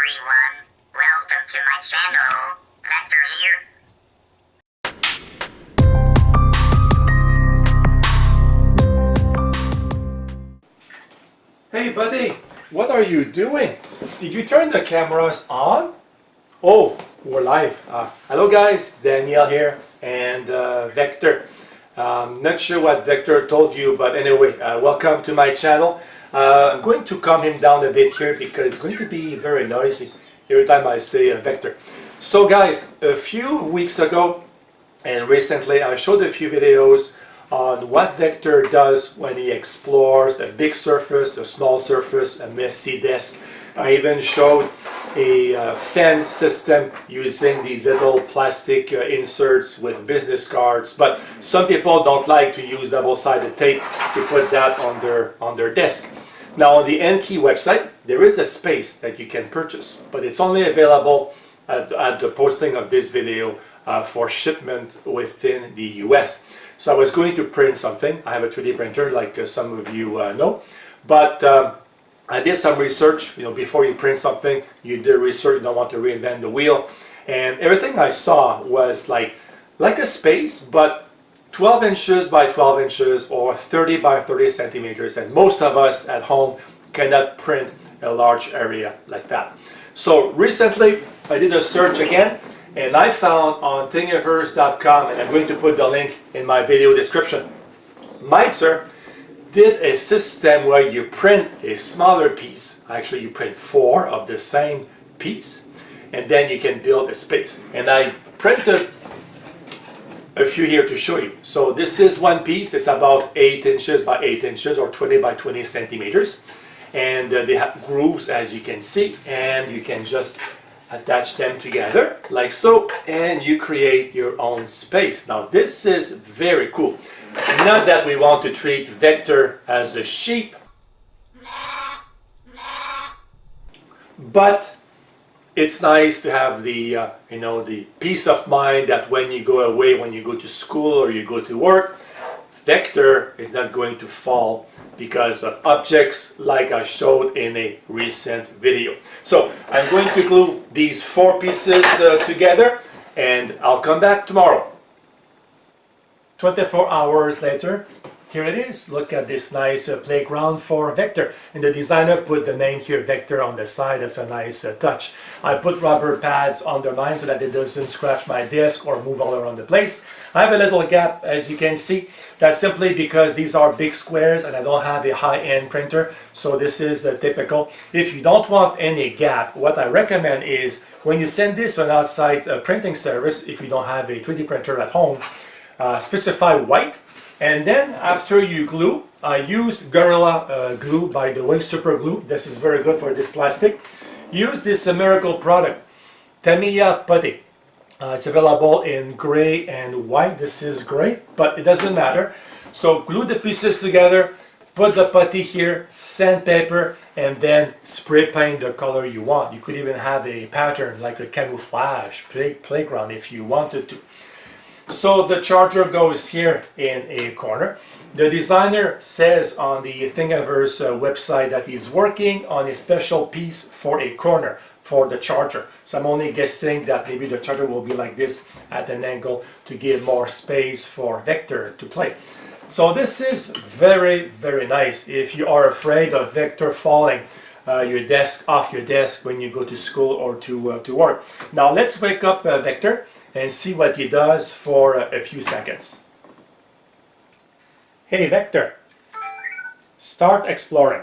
everyone, welcome to my channel, Vector here. Hey buddy, what are you doing? Did you turn the cameras on? Oh, we're live. Hello guys, Daniel here and Vector. Not sure what Vector told you, but anyway, welcome to my channel. I'm going to calm him down a bit here because it's going to be very noisy every time I say Vector. So guys, a few weeks ago and recently I showed a few videos on what Vector does when he explores a big surface, a small surface, a messy desk. I even showed a fan system using these little plastic inserts with business cards, but some people don't like to use double-sided tape to put that on their desk. Now on the Anki website there is a space that you can purchase, but it's only available at the posting of this video for shipment within the US. So I was going to print something. I have a 3D printer like some of you know, but I did some research. You know, before you print something, you do research. You don't want to reinvent the wheel, and everything I saw was like a space, but 12 inches by 12 inches or 30 by 30 centimeters, and most of us at home cannot print a large area like that. So recently I did a search again, and I found on thingiverse.com, and I'm going to put the link in my video description. Meizer did a system where you print a smaller piece. Actually, you print 4 of the same piece, and then you can build a space. And I printed a few here to show you. So this is one piece. It's about 8 inches by 8 inches or 20 by 20 centimeters. And they have grooves, as you can see, and you can just attach them together like so, and you create your own space. Now this is very cool. Not that we want to treat Vector as a sheep, but it's nice to have the you know, the peace of mind that when you go away, when you go to school or you go to work, Vector is not going to fall because of objects like I showed in a recent video. So I'm going to glue these 4 pieces together, and I'll come back tomorrow. 24 hours later, here it is. Look at this nice playground for Vector. And the designer put the name here, Vector, on the side. That's a nice touch. I put rubber pads under mine so that it doesn't scratch my desk or move all around the place. I have a little gap, as you can see. That's simply because these are big squares and I don't have a high-end printer. So this is typical. If you don't want any gap, what I recommend is when you send this to an outside printing service, if you don't have a 3D printer at home, specify white. And then after you glue, I used Gorilla glue, by the way, super glue. This is very good for this plastic. Use this miracle product, Tamyia Putty. It's available in gray and white. This is gray, but it doesn't matter. So glue the pieces together, put the putty here, sandpaper, and then spray paint the color you want. You could even have a pattern like a camouflage playground if you wanted to. So the charger goes here in a corner. The designer says on the Thingiverse website that he's working on a special piece for a corner for the charger. So I'm only guessing that maybe the charger will be like this at an angle to give more space for Vector to play. So this is very, very nice if you are afraid of Vector falling off your desk when you go to school or to work. Now let's wake up Vector and see what he does for a few seconds. Hey Vector, start exploring.